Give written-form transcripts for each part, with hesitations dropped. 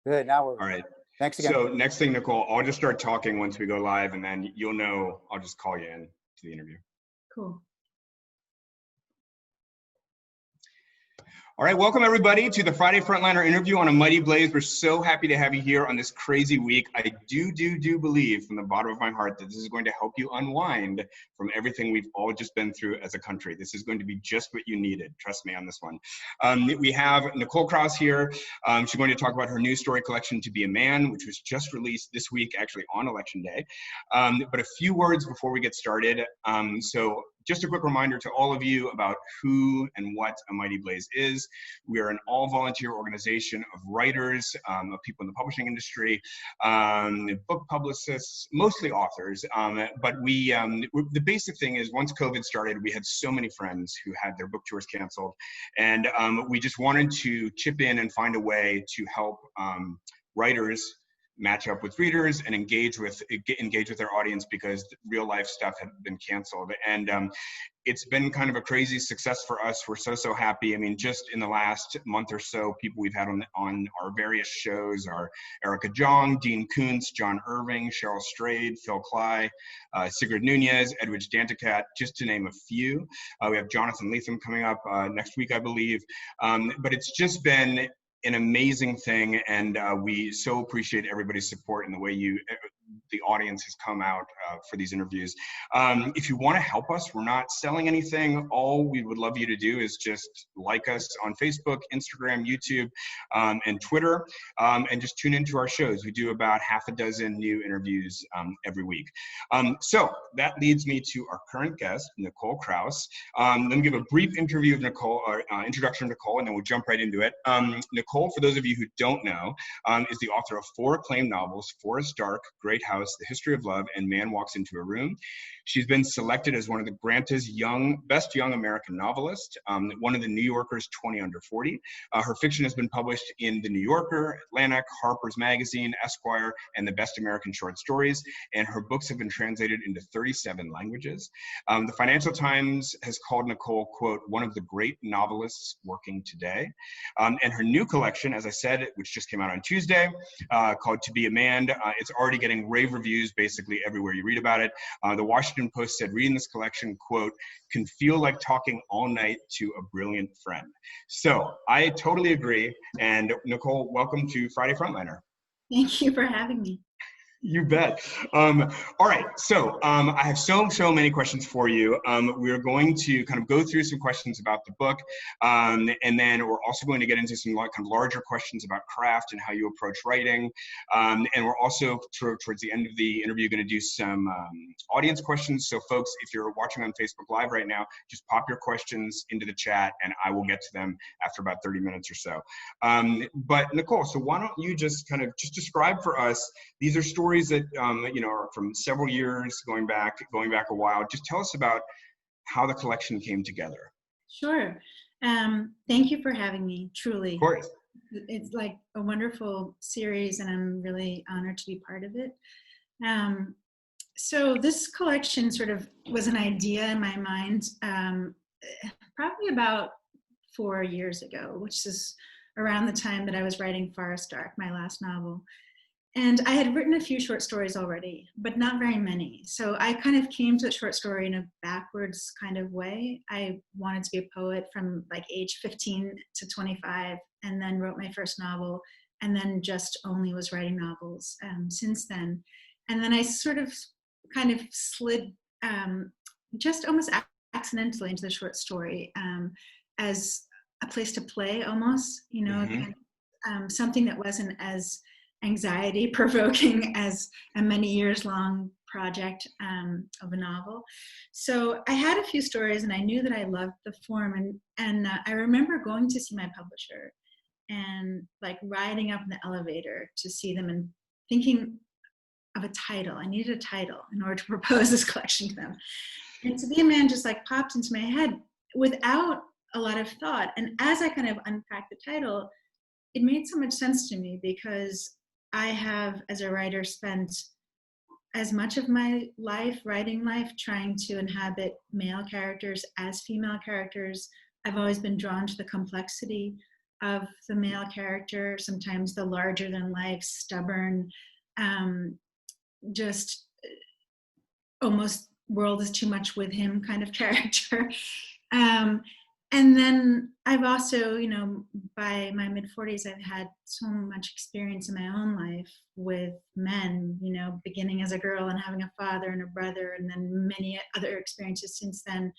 Good. Now we're All right. thanks again. So next thing, Nicole, I'll just start talking once we go live, and then you'll know, I'll just call you in to the interview. Cool. All right, welcome everybody to the Friday Frontliner interview on A Mighty Blaze. We're so happy to have you here on this crazy week. I do believe from the bottom of my heart that this is going to help you unwind from everything we've all just been through as a country. This is going to be just what you needed. Trust me on this one. We have Nicole Krauss here. She's going to talk about her new story collection, To Be a Man, which was just released this week, actually on Election Day. But a few words before we get started. So just a quick reminder to all of you about who and what A Mighty Blaze is. We are an all-volunteer organization of writers, of people in the publishing industry, book publicists, mostly authors. But the basic thing is, once COVID started, we had so many friends who had their book tours canceled. And we just wanted to chip in and find a way to help writers match up with readers and engage with their audience, because real life stuff had been canceled. And it's been kind of a crazy success for us. We're so happy. I mean, just in the last month or so, people we've had on our various shows are Erica Jong, Dean Koontz, John Irving, Cheryl Strayed, Phil Cly, Sigrid Nunez, Edwidge Danticat, just to name a few. We have Jonathan Lethem coming up next week, I believe. But it's just been an amazing thing, and we so appreciate everybody's support and the way the audience has come out for these interviews. If you want to help us, we're not selling anything. All we would love you to do is just like us on Facebook, Instagram, YouTube, and Twitter, and just tune into our shows. We do about half a dozen new interviews every week. So that leads me to our current guest, Nicole Krauss. Let me give a brief interview of Nicole, or introduction of Nicole, and then we'll jump right into it. Nicole, for those of you who don't know, is the author of 4 acclaimed novels: Forest Dark, Great House, The History of Love, and Man Walks into a Room. She's been selected as one of the Granta's Best Young American Novelists, one of the New Yorker's 20 Under 40. Her fiction has been published in The New Yorker, Atlantic, Harper's Magazine, Esquire, and the Best American Short Stories, and her books have been translated into 37 languages. The Financial Times has called Nicole, quote, one of the great novelists working today. And her new collection, as I said, which just came out on Tuesday, called To Be a Man, it's already getting rave reviews basically everywhere you read about it. The Washington Post said reading this collection, quote, can feel like talking all night to a brilliant friend. So I totally agree. And Nicole, welcome to Friday Frontliner. Thank you for having me. You bet. All right, so I have so many questions for you. We're going to kind of go through some questions about the book, and then we're also going to get into some kind of larger questions about craft and how you approach writing. And we're also, towards the end of the interview, going to do some audience questions. So folks, if you're watching on Facebook Live right now, just pop your questions into the chat and I will get to them after about 30 minutes or so. But Nicole, so why don't you just kind of describe for us, these are stories that are from several years going back a while. Just tell us about how the collection came together. Sure. Thank you for having me, truly. Of course. It's like a wonderful series and I'm really honored to be part of it. So this collection sort of was an idea in my mind probably about 4 years ago, which is around the time that I was writing Forest Dark, my last novel. And I had written a few short stories already, but not very many. So I kind of came to the short story in a backwards kind of way. I wanted to be a poet from like age 15 to 25, and then wrote my first novel, and then just only was writing novels since then. And then I sort of kind of slid just almost accidentally into the short story as a place to play almost, kind of, something that wasn't as anxiety provoking as a many years long project of a novel. So I had a few stories and I knew that I loved the form, and I remember going to see my publisher and like riding up in the elevator to see them and thinking of a title. I needed a title in order to propose this collection to them. And To Be a Man just like popped into my head without a lot of thought. And as I kind of unpacked the title, it made so much sense to me because I have, as a writer, spent as much of my writing life, trying to inhabit male characters as female characters. I've always been drawn to the complexity of the male character, sometimes the larger than life, stubborn, just almost world is too much with him kind of character. And then I've also, by my mid-40s, I've had so much experience in my own life with men, beginning as a girl and having a father and a brother, and then many other experiences since then,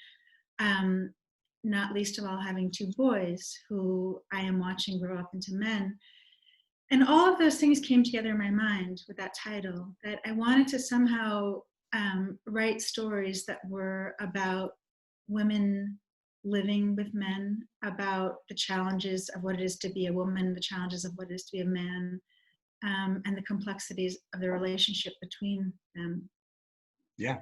not least of all having two boys who I am watching grow up into men. And all of those things came together in my mind with that title, that I wanted to somehow write stories that were about women living with men, about the challenges of what it is to be a woman, the challenges of what it is to be a man, and the complexities of the relationship between them. Yeah,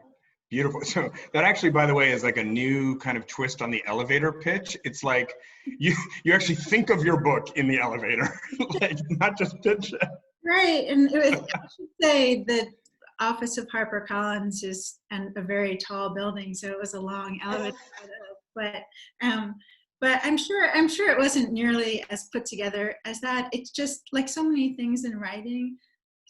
beautiful. So that actually, by the way, is like a new kind of twist on the elevator pitch. It's like you actually think of your book in the elevator, like not just pitch it. Right, and it was, I should say the office of HarperCollins is a very tall building, so it was a long elevator. But I'm sure it wasn't nearly as put together as that. It's just like so many things in writing.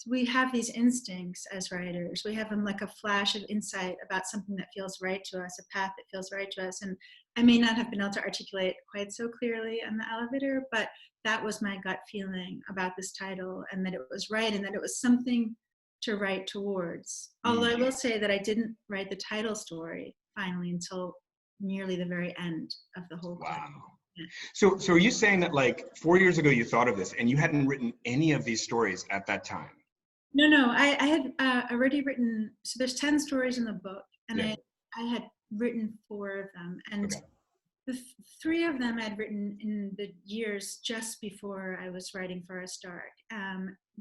We have these instincts as writers. We have them like a flash of insight about something that feels right to us, a path that feels right to us. And I may not have been able to articulate quite so clearly on the elevator, but that was my gut feeling about this title, and that it was right, and that it was something to write towards. Although I will say that I didn't write the title story finally until nearly the very end of the whole book. Wow. Yeah. So are you saying that like 4 years ago you thought of this and you hadn't written any of these stories at that time? No, I had already written, so there's 10 stories in the book, and Yeah. I had written 4 of them, and Okay. the 3 of them I'd written in the years just before I was writing Forest Dark.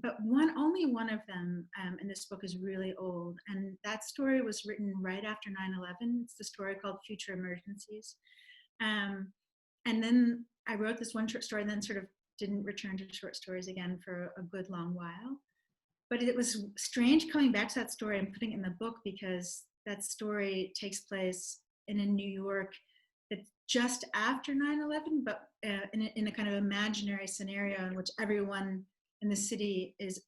But only one of them in this book is really old, and that story was written right after 9/11. It's the story called Future Emergencies. And then I wrote this one short story, and then sort of didn't return to short stories again for a good long while. But it was strange coming back to that story and putting it in the book, because that story takes place in a New York that's just after 9/11, but in a kind of imaginary scenario in which everyone in the city is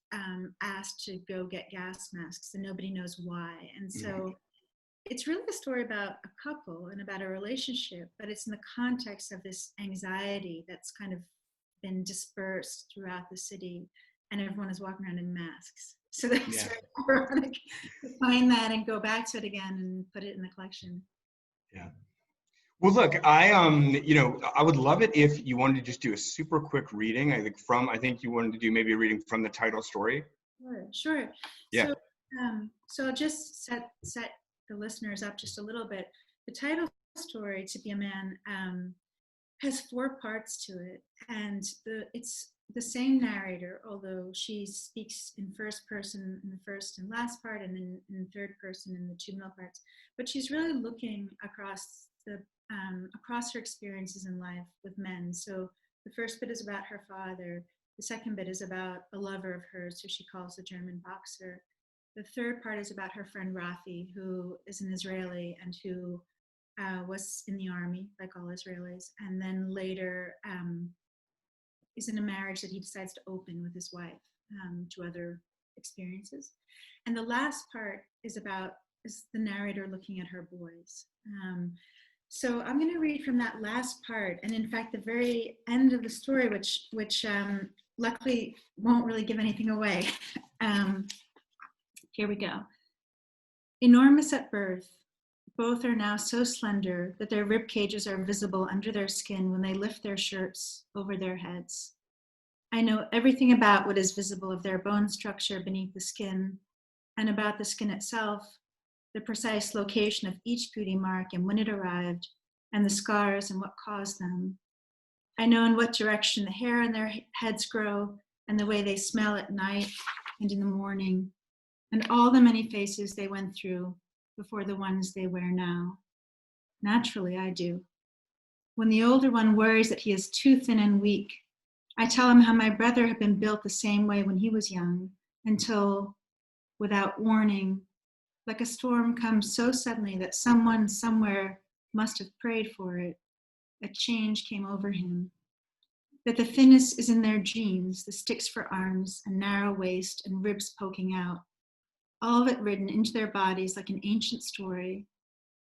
asked to go get gas masks, and nobody knows why. And so it's really a story about a couple and about a relationship, but it's in the context of this anxiety that's kind of been dispersed throughout the city, and everyone is walking around in masks. So that's very ironic to find that and go back to it again and put it in the collection. Yeah. Well, look, I would love it if you wanted to just do a super quick reading. I think you wanted to do maybe a reading from the title story. Sure. Yeah. So I'll just set the listeners up just a little bit. The title story, To Be a Man, has 4 parts to it, and it's the same narrator, although she speaks in first person in the first and last part, and then in third person in the 2 middle parts. But she's really looking across her experiences in life with men. So the first bit is about her father. The second bit is about a lover of hers who she calls the German boxer. The third part is about her friend Rafi, who is an Israeli and who was in the army, like all Israelis, and then later is in a marriage that he decides to open with his wife to other experiences. And the last part is the narrator looking at her boys. So I'm going to read from that last part, and in fact, the very end of the story, which luckily won't really give anything away. Here we go. Enormous at birth, both are now so slender that their rib cages are visible under their skin when they lift their shirts over their heads. I know everything about what is visible of their bone structure beneath the skin, and about the skin itself, the precise location of each beauty mark and when it arrived, and the scars and what caused them. I know in what direction the hair on their heads grow, and the way they smell at night and in the morning, and all the many faces they went through before the ones they wear now. Naturally, I do. When the older one worries that he is too thin and weak, I tell him how my brother had been built the same way when he was young, until, without warning, like a storm comes so suddenly that someone somewhere must have prayed for it, a change came over him. that the thinness is in their genes, the sticks for arms and narrow waist and ribs poking out, all of it written into their bodies like an ancient story,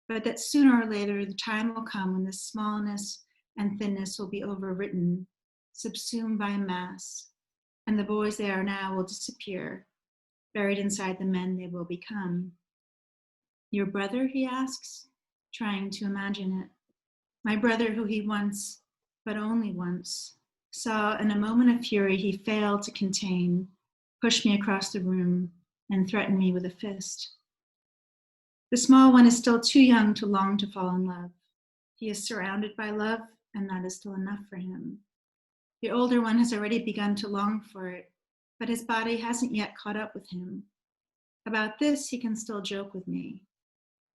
but that sooner or later the time will come when this smallness and thinness will be overwritten, subsumed by mass, and the boys they are now will disappear, buried inside the men they will become. Your brother, he asks, trying to imagine it. My brother who he once, but only once, saw in a moment of fury he failed to contain, pushed me across the room and threatened me with a fist. The small one is still too young to long to fall in love. He is surrounded by love, and that is still enough for him. The older one has already begun to long for it, but his body hasn't yet caught up with him. About this, he can still joke with me.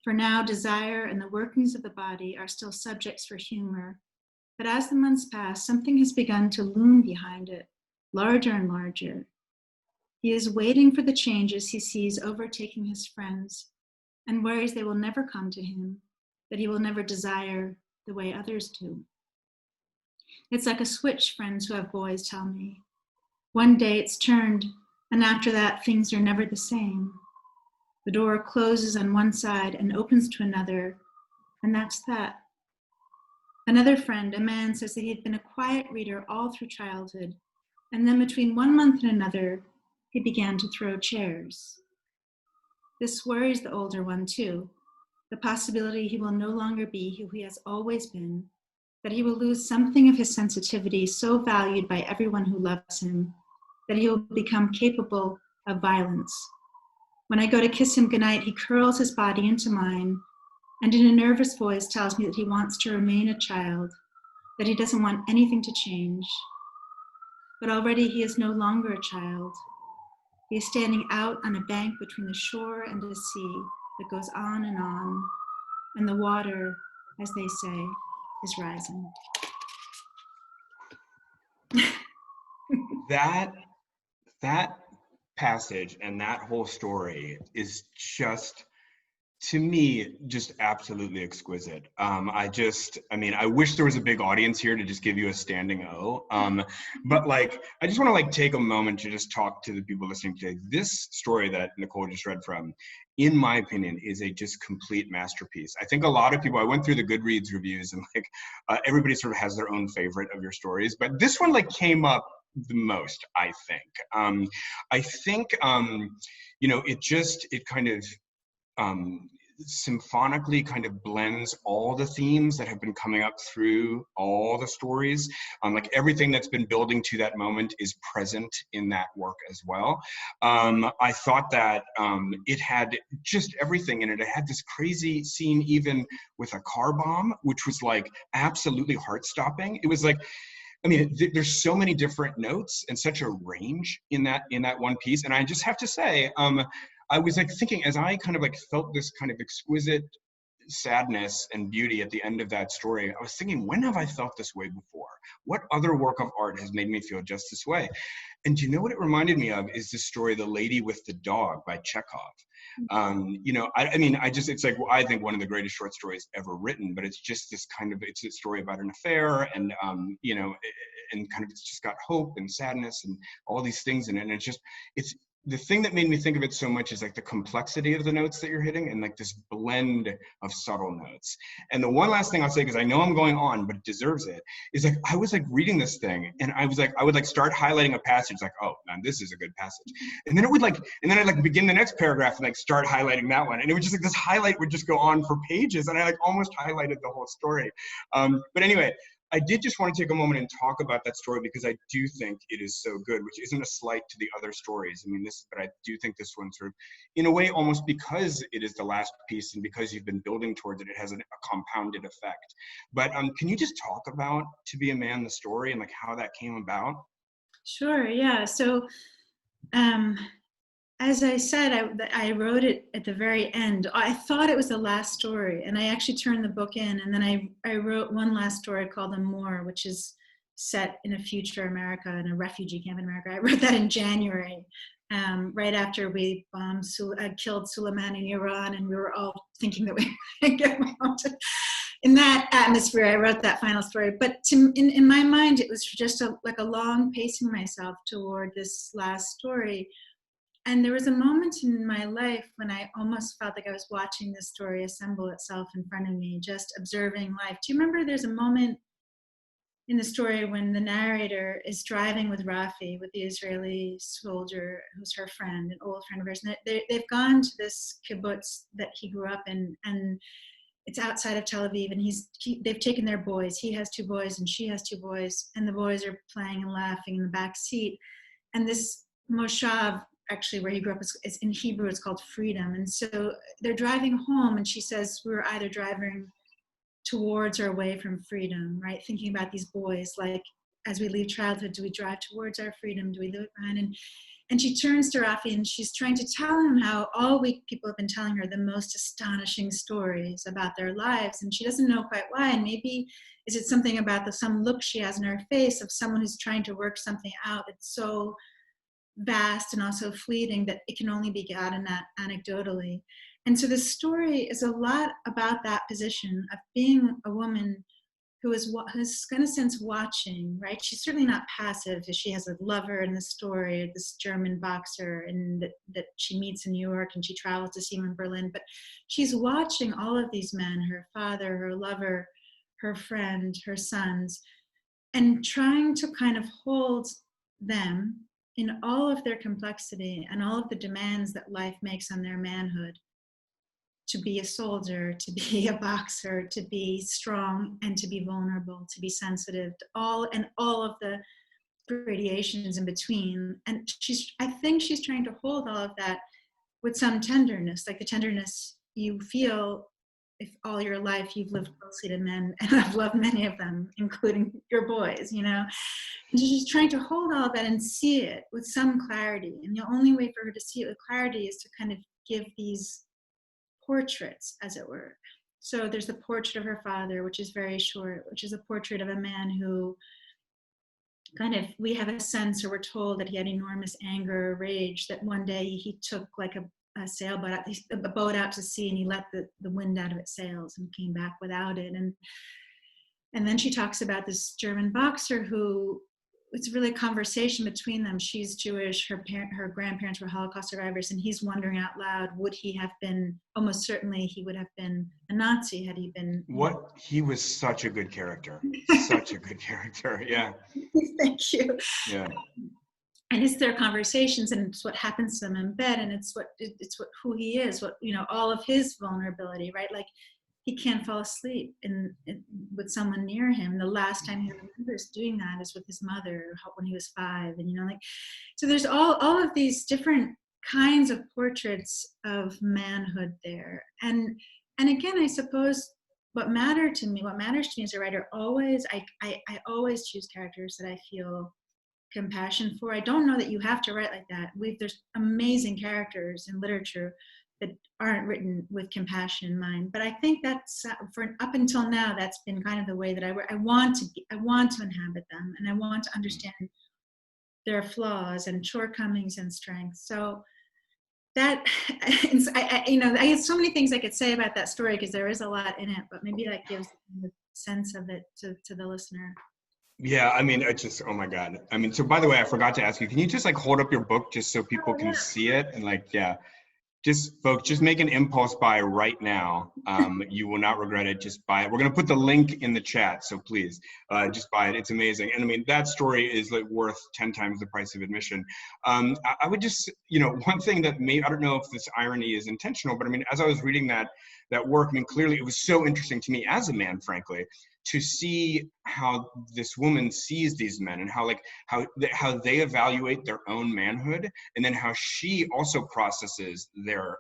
For now, desire and the workings of the body are still subjects for humor, but as the months pass, something has begun to loom behind it, larger and larger. He is waiting for the changes he sees overtaking his friends, and worries they will never come to him, that he will never desire the way others do. It's like a switch, friends who have boys tell me. One day it's turned, and after that, things are never the same. The door closes on one side and opens to another, and that's that. Another friend, a man, says that he had been a quiet reader all through childhood, and then between 1 month and another, he began to throw chairs. This worries the older one too, the possibility he will no longer be who he has always been, that he will lose something of his sensitivity so valued by everyone who loves him, that he will become capable of violence. When I go to kiss him goodnight, he curls his body into mine, and in a nervous voice tells me that he wants to remain a child, that he doesn't want anything to change. But already he is no longer a child. He is standing out on a bank between the shore and a sea that goes on, and the water, as they say, is rising. That passage and that whole story is just, to me, just absolutely exquisite. I wish there was a big audience here to just give you a standing O. But I just want to take a moment to just talk to the people listening today. This story that Nicole just read from, in my opinion, is a just complete masterpiece. I think a lot of people, I went through the Goodreads reviews, and everybody sort of has their own favorite of your stories, but this one came up the most, I think. It kind of symphonically kind of blends all the themes that have been coming up through all the stories. Everything that's been building to that moment is present in that work as well. I thought that it had just everything in it. It had this crazy scene even with a car bomb, which was absolutely heart-stopping. It was there's so many different notes and such a range in that one piece. And I just have to say, I was thinking, as I kind of felt this kind of exquisite sadness and beauty at the end of that story, I was thinking, when have I felt this way before? What other work of art has made me feel just this way? And do you know what it reminded me of is the story, The Lady with the Dog by Chekhov. I think one of the greatest short stories ever written, but it's just this kind of, it's a story about an affair, and and kind of, it's just got hope and sadness and all these things in it. And it's the thing that made me think of it so much is the complexity of the notes that you're hitting, and this blend of subtle notes. And the one last thing I'll say, because I know I'm going on, but it deserves it, is I was reading this thing, and I would start highlighting a passage, oh man, this is a good passage. And then it would and then I'd begin the next paragraph and start highlighting that one. And it would just this highlight would just go on for pages, and I almost highlighted the whole story. But anyway, I did just want to take a moment and talk about that story, because I do think it is so good, which isn't a slight to the other stories. But I do think this one sort of, in a way, almost because it is the last piece and because you've been building towards it, it has a compounded effect. But can you just talk about To Be a Man, the story, and how that came about? Sure, yeah. So, as I said, I wrote it at the very end. I thought it was the last story, and I actually turned the book in, and then I wrote one last story called Amour, which is set in a future America, in a refugee camp in America. I wrote that in January, right after we killed Soleimani in Iran, and we were all thinking that we would get around to in that atmosphere, I wrote that final story. But in my mind, it was just like a long pacing myself toward this last story. And there was a moment in my life when I almost felt like I was watching this story assemble itself in front of me, just observing life. Do you remember there's a moment in the story when the narrator is driving with Rafi, with the Israeli soldier who's her friend, an old friend of hers, and they've gone to this kibbutz that he grew up in, and it's outside of Tel Aviv, and they've taken their boys. He has 2 boys and she has 2 boys, and the boys are playing and laughing in the back seat. And this moshav, actually where he grew up, is in Hebrew, it's called freedom. And so they're driving home, and she says, we were either driving towards or away from freedom, right? Thinking about these boys, like, as we leave childhood, do we drive towards our freedom? Do we leave it behind? And she turns to Rafi, and she's trying to tell him how all week people have been telling her the most astonishing stories about their lives, and she doesn't know quite why. And maybe is it something about some look she has in her face of someone who's trying to work something out that's so vast and also fleeting that it can only be gotten at anecdotally. And so this story is a lot about that position of being a woman who is in a sense watching, right? She's certainly not passive. She has a lover in the story, this German boxer, and that she meets in New York, and she travels to see him in Berlin. But she's watching all of these men, her father, her lover, her friend, her sons, and trying to kind of hold them in all of their complexity and all of the demands that life makes on their manhood, to be a soldier, to be a boxer, to be strong and to be vulnerable, to be sensitive, to all of the gradations in between. And I think she's trying to hold all of that with some tenderness, like the tenderness you feel if all your life you've lived closely to men, and I've loved many of them, including your boys, you know. And she's trying to hold all of that and see it with some clarity. And the only way for her to see it with clarity is to kind of give these portraits, as it were. So there's the portrait of her father, which is very short, which is a portrait of a man who kind of, we have a sense, or we're told that he had enormous anger or rage, that one day he took like a sailboat out, a boat out to sea, and he let the wind out of its sails and came back without it. And then she talks about this German boxer who, it's really a conversation between them. She's Jewish, her grandparents were Holocaust survivors, and he's wondering out loud, would he have been, almost certainly he would have been a Nazi had he been. He was such a good character. Such a good character, yeah. Thank you. Yeah. And it's their conversations, and it's what happens to them in bed, and it's what who he is, what, you know, all of his vulnerability, right? Like, he can't fall asleep with someone near him. The last time he remembers doing that is with his mother when he was 5, and, you know, like, so there's all of these different kinds of portraits of manhood there. And again, I suppose what matters to me as a writer, always, I always choose characters that I feel compassion for. I don't know that you have to write like that. There's amazing characters in literature that aren't written with compassion in mind. But I think that's up until now, that's been kind of the way that I want to inhabit them, and I want to understand their flaws and shortcomings and strengths. So that, I have so many things I could say about that story because there is a lot in it, but maybe that gives a sense of it to the listener. Yeah, I mean, it's just, oh my God. I mean, so by the way, I forgot to ask you, can you just like hold up your book just so people can see it? And like, yeah, just folks, just make an impulse buy right now. You will not regret it. Just buy it. We're going to put the link in the chat. So please just buy it. It's amazing. And I mean, that story is like worth 10 times the price of admission. I would just, you know, one thing that I don't know if this irony is intentional, but I mean, as I was reading that work, I mean, clearly it was so interesting to me as a man, frankly, to see how this woman sees these men and how they evaluate their own manhood, and then how she also processes their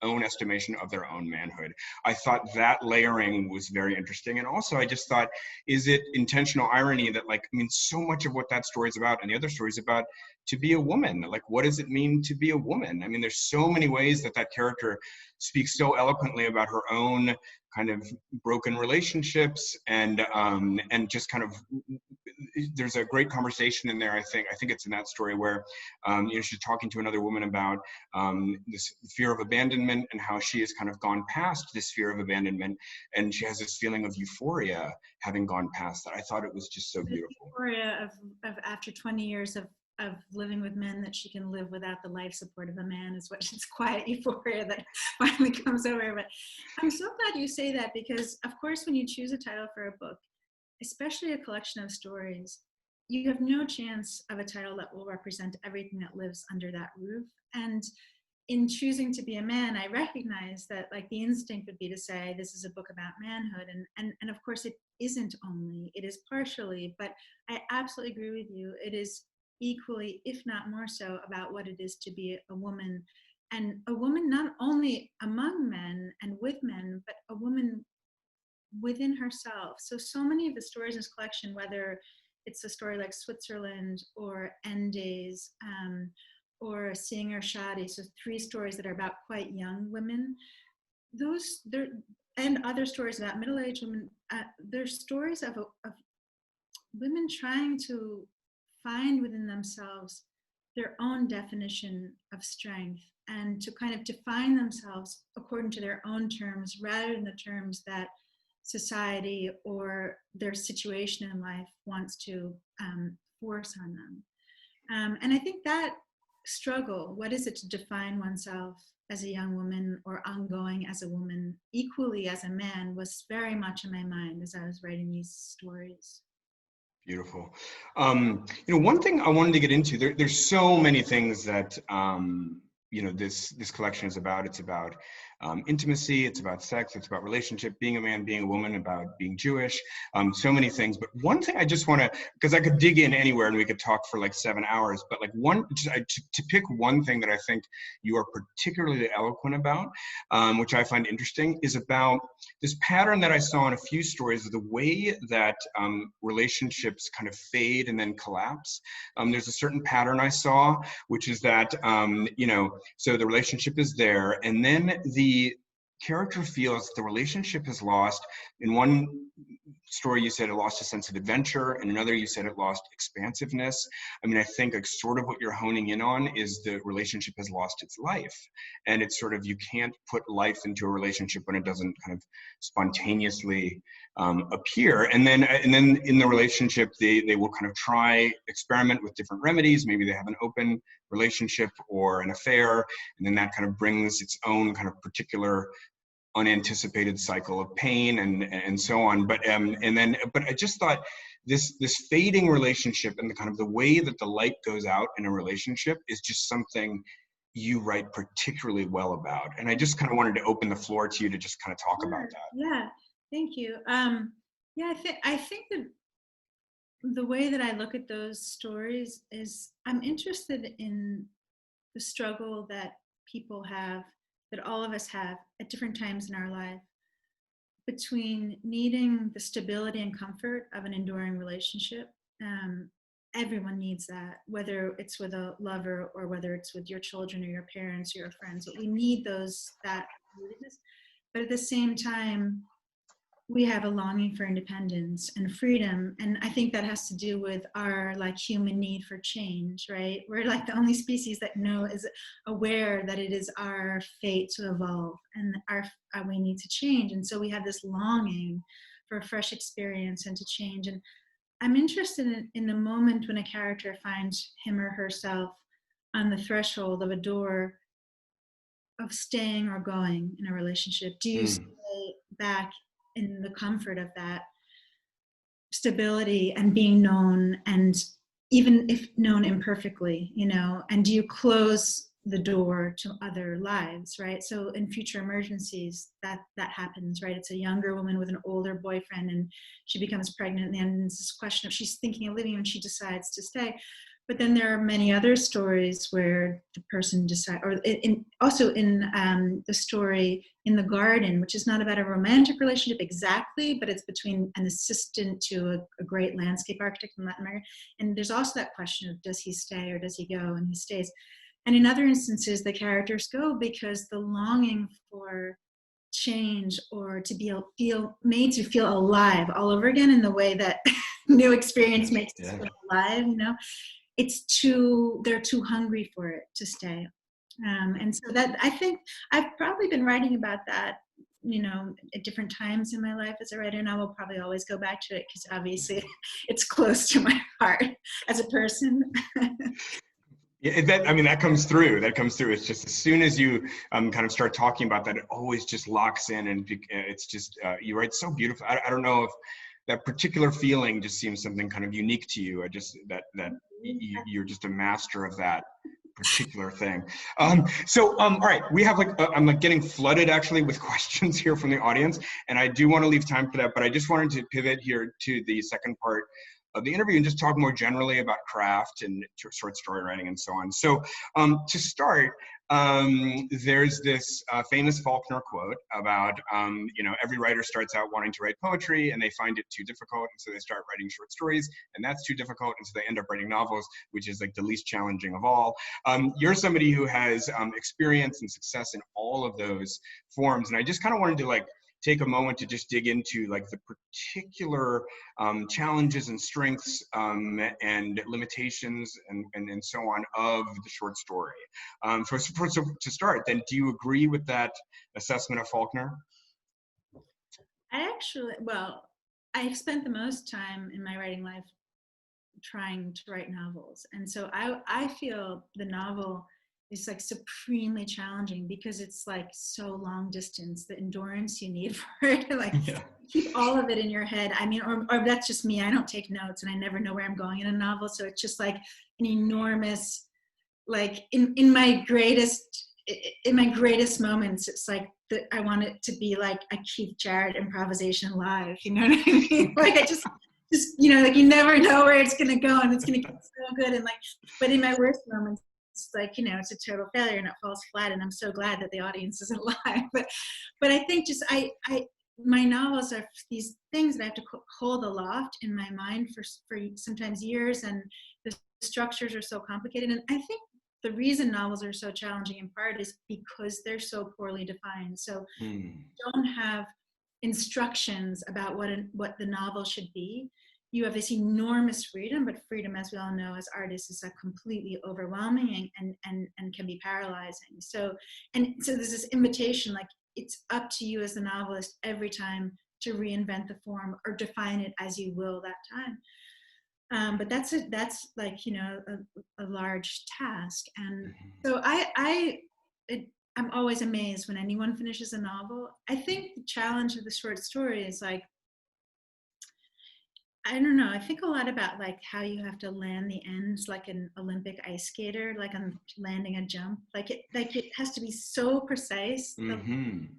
own estimation of their own manhood. I thought that layering was very interesting. And also I just thought, is it intentional irony that, like, I mean, so much of what that story is about and the other story is about to be a woman. Like, what does it mean to be a woman? I mean, there's so many ways that character speaks so eloquently about her own kind of broken relationships and just kind of there's a great conversation in there. I think it's in that story where, she's talking to another woman about this fear of abandonment and how she has kind of gone past this fear of abandonment, and she has this feeling of euphoria having gone past that. I thought it was just so beautiful. Euphoria of after 20 years of living with men, that she can live without the life support of a man is what it's quiet euphoria that finally comes over. But I'm so glad you say that, because of course when you choose a title for a book, especially a collection of stories, you have no chance of a title that will represent everything that lives under that roof. And in choosing to be a man, I recognize that like the instinct would be to say this is a book about manhood, and of course it isn't only, it is partially, but I absolutely agree with you. It is equally, if not more so, about what it is to be a woman, and a woman not only among men and with men, but a woman within herself. So many of the stories in this collection, whether it's a story like Switzerland or End Days, or Seeing Her Shadi, so 3 stories that are about quite young women, and other stories about middle-aged women, they're stories of women trying to find within themselves their own definition of strength, and to kind of define themselves according to their own terms rather than the terms that society or their situation in life wants to force on them. And I think that struggle, what is it to define oneself as a young woman or ongoing as a woman, equally as a man, was very much in my mind as I was writing these stories. Beautiful. One thing I wanted to get into, there's so many things that, this collection is about. It's about intimacy, it's about sex, it's about relationship, being a man, being a woman, about being Jewish, so many things. But one thing I just want to, because I could dig in anywhere and we could talk for like 7 hours, but like to pick one thing that I think you are particularly eloquent about, which I find interesting, is about this pattern that I saw in a few stories of the way that relationships kind of fade and then collapse. There's a certain pattern I saw, which is that, so the relationship is there, and then the character feels the relationship has lost. In one story, you said it lost a sense of adventure. In another, you said it lost expansiveness. I mean, I think like sort of what you're honing in on is the relationship has lost its life. And it's sort of, you can't put life into a relationship when it doesn't kind of spontaneously appear. And then in the relationship, they will kind of experiment with different remedies. Maybe they have an open relationship or an affair, and then that kind of brings its own kind of particular unanticipated cycle of pain and so on. But I just thought this fading relationship and the kind of the way that the light goes out in a relationship is just something you write particularly well about. And I just kind of wanted to open the floor to you to just kind of talk about that. Yeah, thank you. I think that the way that I look at those stories is I'm interested in the struggle that people have, that all of us have at different times in our life, between needing the stability and comfort of an enduring relationship. Everyone needs that, whether it's with a lover or whether it's with your children or your parents or your friends. But we need that. But at the same time, we have a longing for independence and freedom. And I think that has to do with our like human need for change, right? We're like the only species that is aware that it is our fate to evolve and we need to change. And so we have this longing for a fresh experience and to change. And I'm interested in the moment when a character finds him or herself on the threshold of a door of staying or going in a relationship. Do you stay back in the comfort of that stability and being known, and even if known imperfectly, and do you close the door to other lives, right? So in Future Emergencies, that happens, right? It's a younger woman with an older boyfriend, and she becomes pregnant, and there's this question of she's thinking of leaving and she decides to stay. But then there are many other stories where the person decides, or also in the story In the Garden, which is not about a romantic relationship exactly, but it's between an assistant to a great landscape architect in Latin America. And there's also that question of, does he stay or does he go? And he stays. And in other instances, the characters go because the longing for change or to feel made to feel alive all over again in the way that new experience makes us feel alive, they're too hungry for it to stay. And so that, I think I've probably been writing about that, at different times in my life as a writer, and I will probably always go back to it because obviously it's close to my heart as a person. Yeah, that comes through. It's just as soon as you kind of start talking about that, it always just locks in, and it's just you write so beautiful. I don't know if that particular feeling just seems something kind of unique to you. You're just a master of that particular thing. All right, we have I'm getting flooded actually with questions here from the audience, and I do want to leave time for that, but I just wanted to pivot here to the second part of the interview and just talk more generally about craft and short story writing and so on. So to start, there's this famous Faulkner quote about, every writer starts out wanting to write poetry and they find it too difficult, and so they start writing short stories, and that's too difficult, and so they end up writing novels, which is like the least challenging of all. You're somebody who has experience and success in all of those forms, and I just kind of wanted to take a moment to just dig into the particular challenges and strengths and limitations and so on of the short story. So to start, then, do you agree with that assessment of Faulkner? I've spent the most time in my writing life trying to write novels, and so I feel the novel is supremely challenging because it's so long distance, the endurance you need for it, keep all of it in your head. I mean, or that's just me. I don't take notes and I never know where I'm going in a novel. So it's just an enormous, in my greatest moments, it's I want it to be like a Keith Jarrett improvisation live. You know what I mean? I just you never know where it's going to go, and it's going to get so good. And but in my worst moments, it's it's a total failure and it falls flat, and I'm so glad that the audience isn't live. But I think my novels are these things that I have to hold aloft in my mind for sometimes years, and the structures are so complicated. And I think the reason novels are so challenging in part is because they're so poorly defined. So you don't have instructions about what the novel should be. You have this enormous freedom, but freedom, as we all know, as artists, is completely overwhelming and can be paralyzing. So there's this invitation, it's up to you as the novelist every time to reinvent the form or define it as you will that time. But that's a large task, and so I'm always amazed when anyone finishes a novel. I think the challenge of the short story is I don't know. I think a lot about how you have to land the ends like an Olympic ice skater, on landing a jump. It has to be so precise. And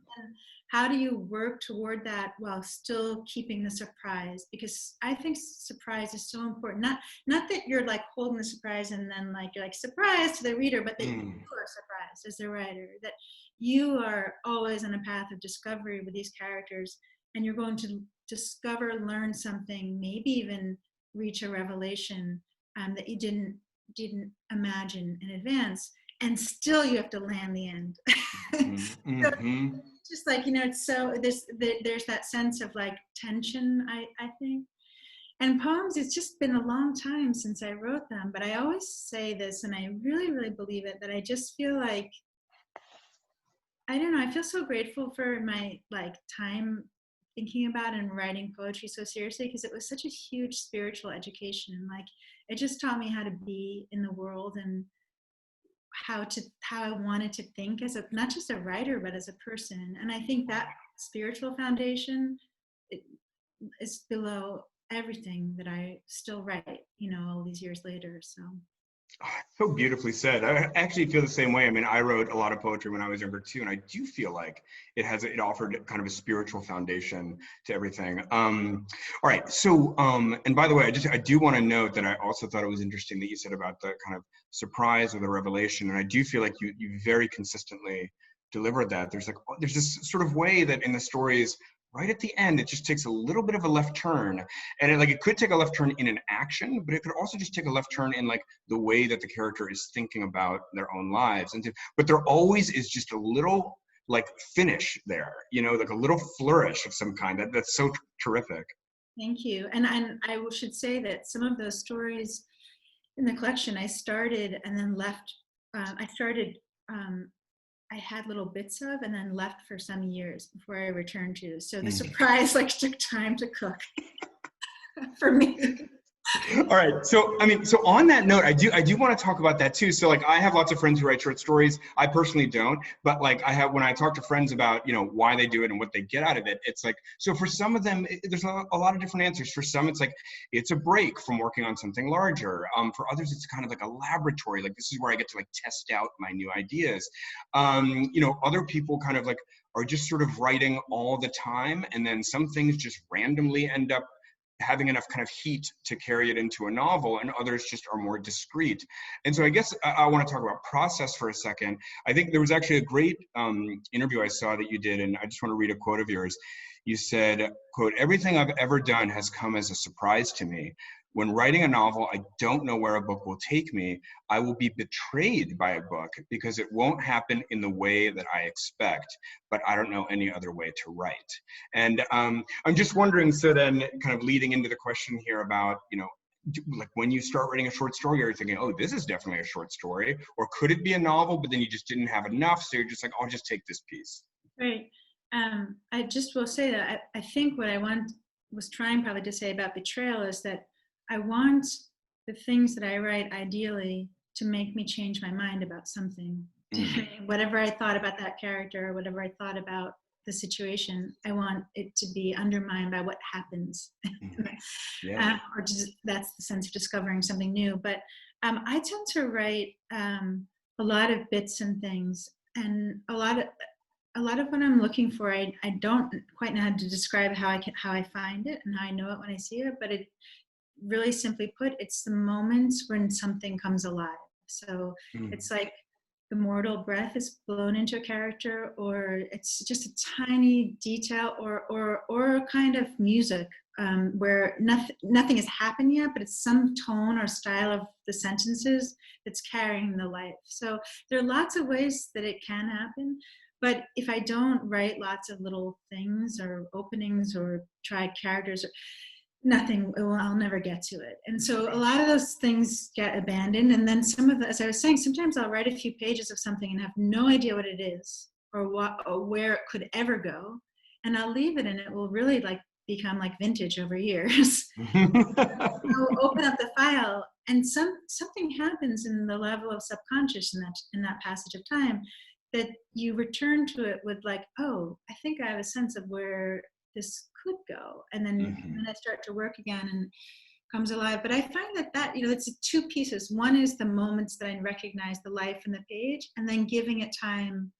how do you work toward that while still keeping the surprise? Because I think surprise is so important. Not that you're holding the surprise and then you're surprise to the reader, but that you are surprised as the writer. That you are always on a path of discovery with these characters, and you're going to discover, learn something, maybe even reach a revelation that you didn't imagine in advance, and still you have to land the end. So just it's so there's that sense of tension, I think. And poems, it's just been a long time since I wrote them, but I always say this, and I really, really believe it, that I just feel I don't know, I feel so grateful for my time thinking about and writing poetry so seriously, because it was such a huge spiritual education. It just taught me how to be in the world and how I wanted to think as not just a writer, but as a person. And I think that spiritual foundation is below everything that I still write, all these years later. So beautifully said. I actually feel the same way. I mean, I wrote a lot of poetry when I was younger too, and I do feel like it offered kind of a spiritual foundation to everything. All right. So, and by the way, I do want to note that I also thought it was interesting that you said about the kind of surprise or the revelation, and I do feel like you very consistently delivered that. There's this sort of way that in the stories, right at the end, it just takes a little bit of a left turn, and it could take a left turn in an action, but it could also just take a left turn in the way that the character is thinking about their own lives. But there always is just a little like finish there, you know, like a little flourish of some kind. That's so terrific. Thank you. And I should say that some of those stories in the collection I started and then left. I had little bits of and then left for some years before I returned to. So the surprise like took time to cook for me. All right. So, I mean, so on that note, I do want to talk about that too. So like, I have lots of friends who write short stories. I personally don't, but like when I talk to friends about, you know, why they do it and what they get out of it, it's like, so for some of them, there's a lot of different answers. For some, it's like, it's a break from working on something larger. For others, it's kind of like a laboratory. Like, this is where I get to like test out my new ideas. You know, other people kind of like are just sort of writing all the time. And then some things just randomly end up having enough kind of heat to carry it into a novel, and others just are more discreet. And so I guess I want to talk about process for a second. I think there was actually a great interview I saw that you did, and I just want to read a quote of yours. You said, quote, "Everything I've ever done has come as a surprise to me. When writing a novel, I don't know where a book will take me. I will be betrayed by a book because it won't happen in the way that I expect, but I don't know any other way to write." And I'm just wondering, so then kind of leading into the question here about, you know, like when you start writing a short story, are you thinking, oh, this is definitely a short story? Or could it be a novel, but then you just didn't have enough, so you're just like, I'll just take this piece? Right. I just will say that I think what I was trying probably to say about betrayal is that I want the things that I write ideally to make me change my mind about something. Whatever I thought about that character, or whatever I thought about the situation, I want it to be undermined by what happens. Yeah. Or just, that's the sense of discovering something new. But I tend to write a lot of bits and things, and a lot of what I'm looking for, I don't quite know how to describe how I find it and how I know it when I see it, but it really simply put, it's the moments when something comes alive. So it's like the mortal breath is blown into a character, or it's just a tiny detail, or a kind of music where nothing has happened yet, but it's some tone or style of the sentences that's carrying the life. So there are lots of ways that it can happen. But if I don't write lots of little things or openings or try characters, nothing, I'll never get to it. And so a lot of those things get abandoned. And then as I was saying, sometimes I'll write a few pages of something and have no idea what it is or where it could ever go. And I'll leave it, and it will really like become like vintage over years. I'll open up the file, and something happens in the level of subconscious in that passage of time, that you return to it with like, oh, I think I have a sense of where this could go. And then I start to work again and comes alive. But I find that, you know, it's two pieces. One is the moments that I recognize the life in the page, and then giving it time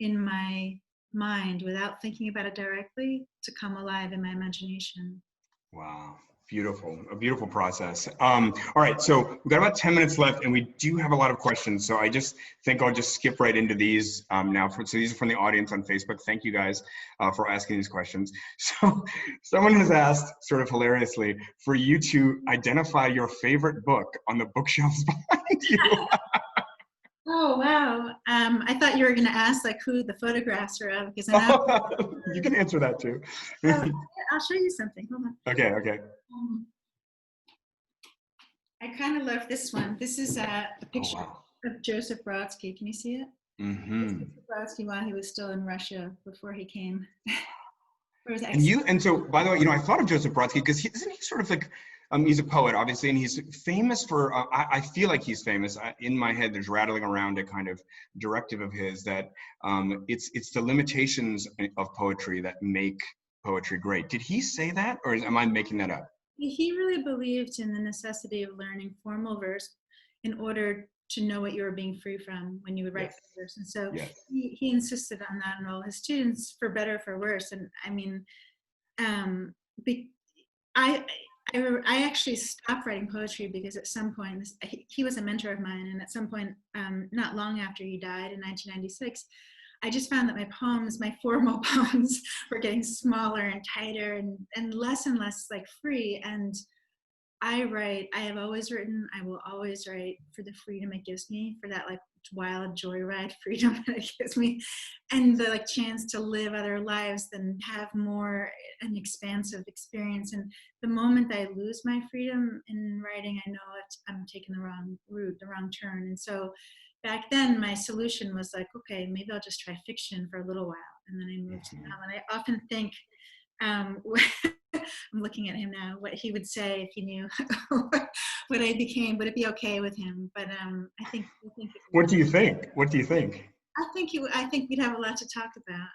in my mind without thinking about it directly to come alive in my imagination. Wow. Beautiful. A beautiful process. All right. So we've got about 10 minutes left, and we do have a lot of questions. So I just think I'll just skip right into these now. So these are from the audience on Facebook. Thank you guys for asking these questions. So someone has asked, sort of hilariously, for you to identify your favorite book on the bookshelves behind you. Oh, wow. I thought you were going to ask like who the photographs are of, because you can answer that too. I'll show you something. Hold on. Okay. I kind of love this one. This is a picture of Joseph Brodsky. Can you see it? Joseph Brodsky while he was still in Russia before he came. And so, by the way, you know, I thought of Joseph Brodsky because isn't he sort of like, he's a poet, obviously, and he's famous for, I feel like he's famous. In my head, there's rattling around a kind of directive of his that it's the limitations of poetry that make poetry great. Did he say that, or am I making that up? He really believed in the necessity of learning formal verse in order to know what you were being free from when you would write verse. And so he insisted on that in all his students, for better or for worse. And I mean, I actually stopped writing poetry because at some point, he was a mentor of mine, and at some point, not long after he died in 1996, I just found that my formal poems were getting smaller and tighter and less like free. And I have always written, I will always write for the freedom it gives me, for that like wild joyride freedom that it gives me, and the like chance to live other lives than have more an expansive experience. And the moment I lose my freedom in writing, I know I'm taking the wrong route, the wrong turn. And so back then my solution was like, okay, maybe I'll just try fiction for a little while. And then I moved to novel. And I often think, I'm looking at him now, what he would say if he knew what I became. Would it be okay with him? But I think. What do you think? What do you think? I think we'd have a lot to talk about.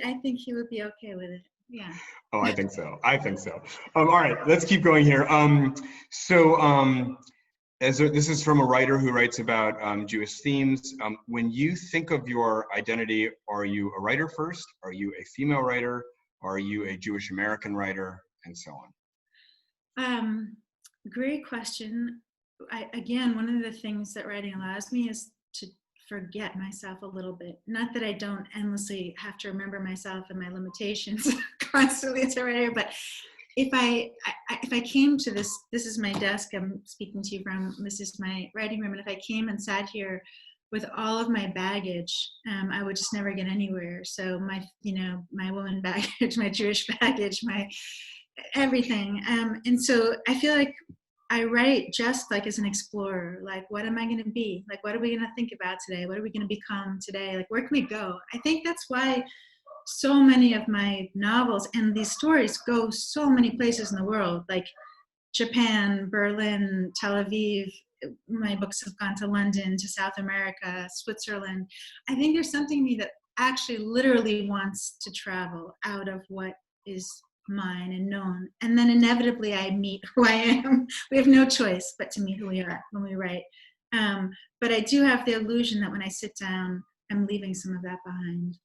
I think he would be okay with it. Yeah. Oh, I think so. I think so. All right, let's keep going here. This is from a writer who writes about Jewish themes. When you think of your identity, are you a writer first? Are you a female writer? Are you a Jewish American writer? And so on. Great question. Again, one of the things that writing allows me is to forget myself a little bit. Not that I don't endlessly have to remember myself and my limitations constantly as a writer, but if I came to this is my desk I'm speaking to you from, this is my writing room, and if I came and sat here with all of my baggage, I would just never get anywhere. So my woman baggage, my Jewish baggage, my everything. And so I feel like I write just like as an explorer, like what am I going to be? Like what are we going to think about today? What are we going to become today? Like where can we go? I think that's why so many of my novels and these stories go so many places in the world, like Japan, Berlin, Tel Aviv. My books have gone to London, to South America, Switzerland. I think there's something in me that actually literally wants to travel out of what is mine and known. And then inevitably I meet who I am. We have no choice but to meet who we are when we write. But I do have the illusion that when I sit down, I'm leaving some of that behind.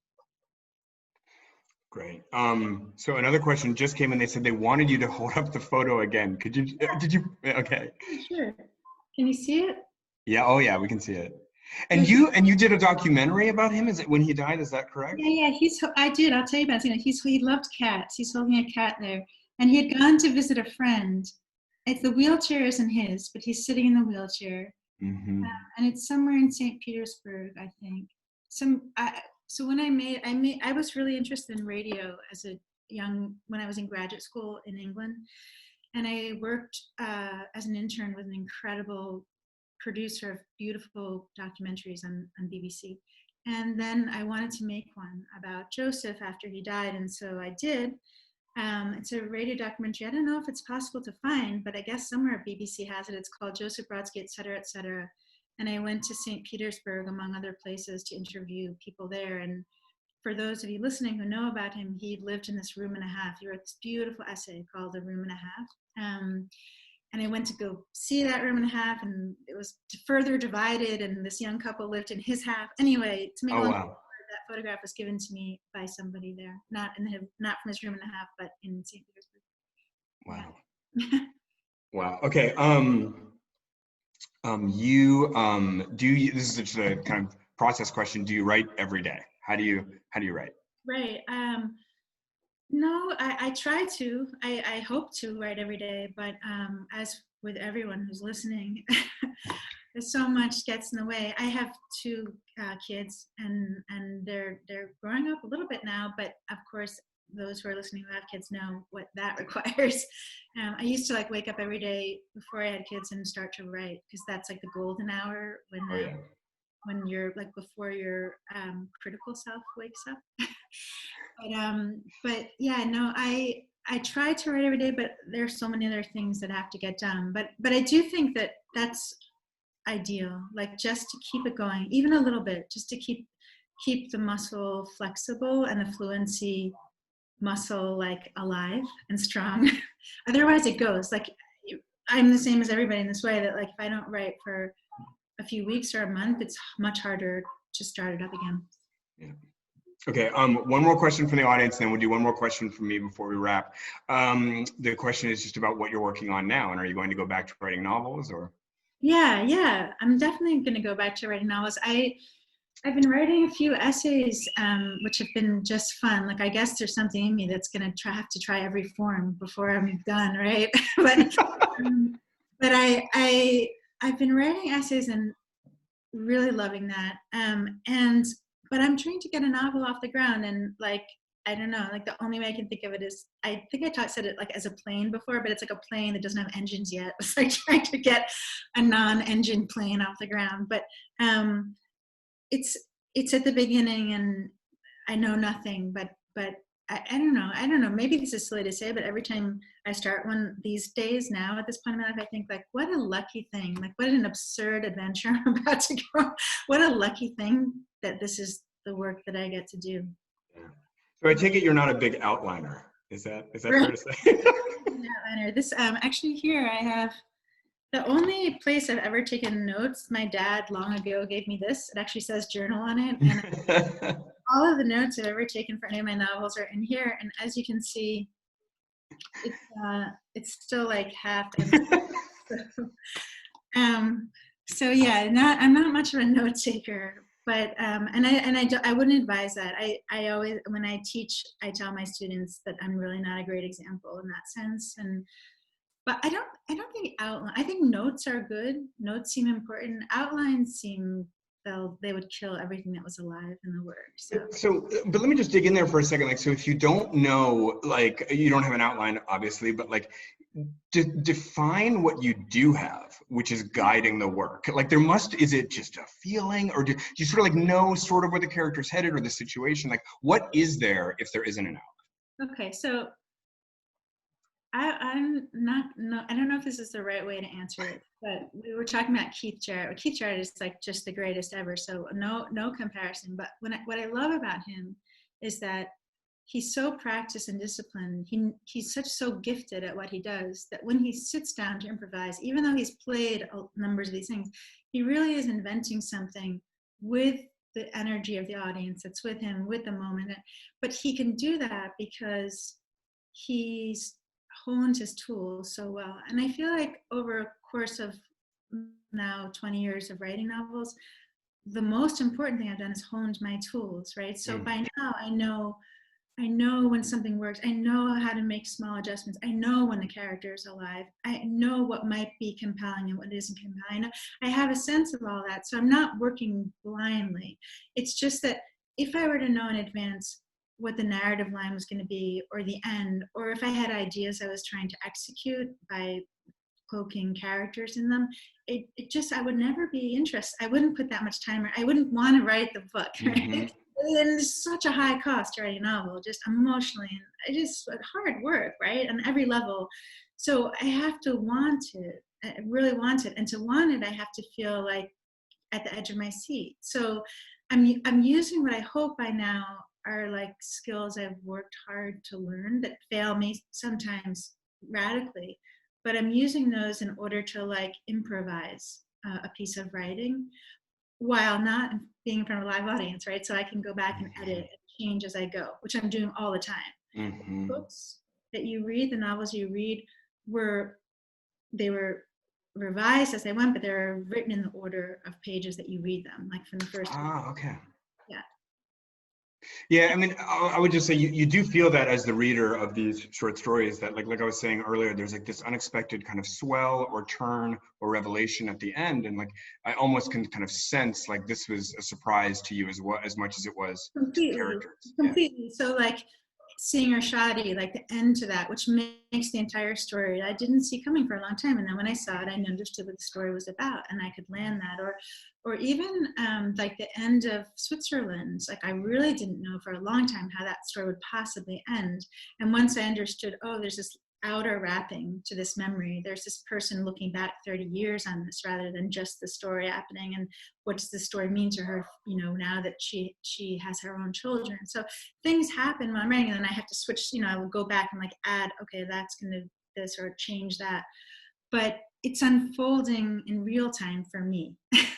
Great. So another question just came in. They said they wanted you to hold up the photo again. Did you, okay. Sure. Can you see it? Yeah, oh yeah, we can see it. And you did a documentary about him? Is it when he died? Is that correct? Yeah, I did. I'll tell you about it. He loved cats. He's holding a cat there. And he had gone to visit a friend. The wheelchair isn't his, but he's sitting in the wheelchair. Mm-hmm. And it's somewhere in St. Petersburg, I think. So when I was really interested in radio when I was in graduate school in England. And I worked as an intern with an incredible producer of beautiful documentaries on BBC. And then I wanted to make one about Joseph after he died, and so I did. It's a radio documentary. I don't know if it's possible to find, but I guess somewhere BBC has it. It's called Joseph Brodsky, et cetera, et cetera. And I went to St. Petersburg, among other places, to interview people there. And for those of you listening who know about him, he lived in this room and a half. He wrote this beautiful essay called A Room and a Half. And I went to go see that room and a half, and it was further divided, and this young couple lived in his half. Anyway, to make a long story short, that photograph was given to me by somebody there, not from his room and a half, but in St. Petersburg. Wow. Yeah. Wow. Okay. This is just a kind of process question. Do you write every day? How do you write? Right. No, I try to. I hope to write every day, but as with everyone who's listening, there's so much gets in the way. I have two kids, and they're growing up a little bit now, but of course, those who are listening who have kids know what that requires. I used to wake up every day before I had kids and start to write, because that's like the golden hour when you're before your critical self wakes up. But yeah, no, I try to write every day, but there's so many other things that have to get done. But I do think that that's ideal, just to keep it going, even a little bit, just to keep the muscle flexible and the fluency muscle alive and strong. Otherwise it goes. I'm the same as everybody in this way, that if I don't write for a few weeks or a month, it's much harder to start it up again. Yeah. Okay, one more question from the audience, then we'll do one more question from me before we wrap. The question is just about what you're working on now, and are you going to go back to writing novels, or? Yeah, I'm definitely going to go back to writing novels. I've been writing a few essays, which have been just fun. Like, I guess there's something in me that's going to have to try every form before I'm done, right? but but I've been writing essays and really loving that. But I'm trying to get a novel off the ground, and like, I don't know, like the only way I can think of it is, I think said it like as a plane before, but it's like a plane that doesn't have engines yet. It's like trying to get a non-engine plane off the ground. But it's at the beginning, and I know nothing, but I don't know. I don't know. Maybe this is silly to say, but every time I start one these days now at this point in my life, I think like, what a lucky thing. Like, what an absurd adventure I'm about to go. What a lucky thing that this is the work that I get to do. Yeah. So I take it you're not a big outliner. Is that fair to say? Outliner. This actually here I have the only place I've ever taken notes. My dad long ago gave me this. It actually says journal on it, and all of the notes I've ever taken for any of my novels are in here. And as you can see, it's still like half empty. So yeah, I'm not much of a note taker, but I wouldn't advise that. I always, when I teach, I tell my students that I'm really not a great example in that sense. But I don't think outline. I think notes are good. Notes seem important. Outlines seem they would kill everything that was alive in the work. So, but let me just dig in there for a second. Like, so if you don't know, like, you don't have an outline, obviously, but like, define what you do have, which is guiding the work. Like, is it just a feeling, or do you sort of like know sort of where the character's headed or the situation? Like, what is there if there isn't an outline? Okay, so I'm not, no, I don't know if this is the right way to answer it, but we were talking about Keith Jarrett. Keith Jarrett is like just the greatest ever, so no comparison. But what I love about him is that he's so practiced and disciplined. He's so gifted at what he does that when he sits down to improvise, even though he's played numbers of these things, he really is inventing something with the energy of the audience that's with him, with the moment. But he can do that because he's honed his tools so well. And I feel like over a course of now 20 years of writing novels, the most important thing I've done is honed my tools, right? So by now I know when something works. I know how to make small adjustments. I know when the character is alive. I know what might be compelling and what isn't compelling. I have a sense of all that. So I'm not working blindly. It's just that if I were to know in advance what the narrative line was going to be, or the end, or if I had ideas I was trying to execute by cloaking characters in them, it just, I would never be interested. I wouldn't put that much time, or I wouldn't want to write the book, right? Mm-hmm. And it's such a high cost to write a novel, just emotionally, and it is hard work, right, on every level. So I have to want it. I really want it, and to want it, I have to feel like at the edge of my seat. So I'm using what I hope by now are like skills I've worked hard to learn that fail me sometimes radically, but I'm using those in order to like improvise a piece of writing while not being in front of a live audience, right? So I can go back and edit and change as I go, which I'm doing all the time. Mm-hmm. Books that you read, the novels you read, they were revised as they went, but they're written in the order of pages that you read them, like from the first. Okay. Yeah. Yeah, I mean, I would just say you do feel that as the reader of these short stories, that like I was saying earlier, there's like this unexpected kind of swell or turn or revelation at the end, and like I almost can kind of sense like this was a surprise to you as much as it was to characters. Completely. Yeah. So like seeing Shadi, like the end to that, which makes the entire story I didn't see coming for a long time, and then when I saw it, I understood what the story was about, and I could land that. Or even like the end of Switzerland, like I really didn't know for a long time how that story would possibly end. And once I understood, oh, there's this outer wrapping to this memory. There's this person looking back 30 years on this rather than just the story happening. And what does the story mean to her, now that she has her own children? So things happen when I'm writing, and then I have to switch, I will go back and like add, okay, that's going to this or change that. But it's unfolding in real time for me.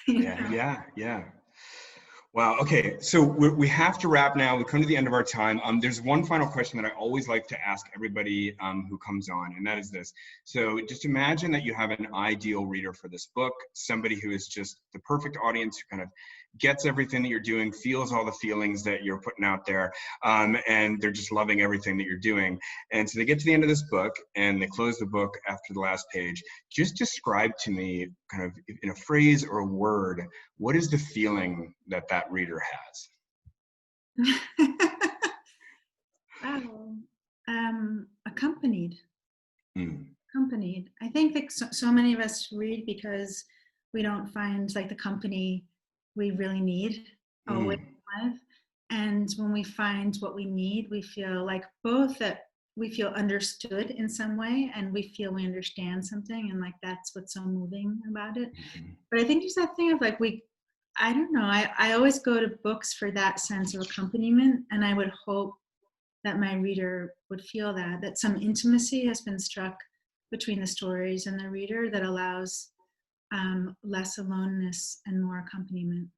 Yeah. Wow. Okay. So we have to wrap now. We come to the end of our time. There's one final question that I always like to ask everybody who comes on, and that is this. So just imagine that you have an ideal reader for this book, somebody who is just the perfect audience, who kind of gets everything that you're doing, feels all the feelings that you're putting out there, and they're just loving everything that you're doing. And so they get to the end of this book and they close the book after the last page. Just describe to me, kind of in a phrase or a word, what is the feeling that that reader has? Wow. Accompanied. Mm. Accompanied. I think that so many of us read because we don't find like the company we really need always in life. And when we find what we need, we feel like both that we feel understood in some way and we feel we understand something, and like that's what's so moving about it. But I think there's that thing of like I don't know, I always go to books for that sense of accompaniment, and I would hope that my reader would feel that some intimacy has been struck between the stories and the reader that allows less aloneness and more accompaniment.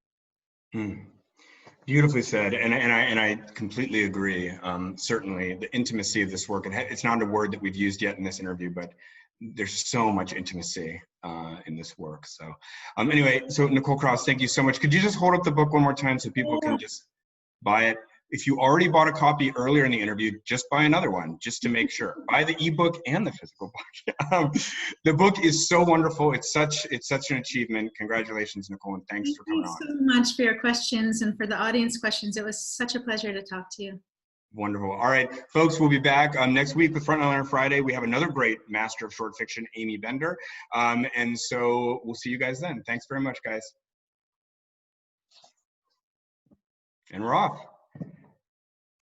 Beautifully said, and I completely agree. Certainly, the intimacy of this work, it's not a word that we've used yet in this interview, but there's so much intimacy in this work. So anyway, so Nicole Krauss, thank you so much. Could you just hold up the book one more time so people can just buy it? If you already bought a copy earlier in the interview, just buy another one, just to make sure. Buy the ebook and the physical book. The book is so wonderful. It's such an achievement. Congratulations, Nicole, and thanks for coming on. Thank you so much for your questions and for the audience questions. It was such a pleasure to talk to you. Wonderful. All right, folks, we'll be back next week with Frontliner Friday. We have another great master of short fiction, Amy Bender. And so we'll see you guys then. Thanks very much, guys. And we're off.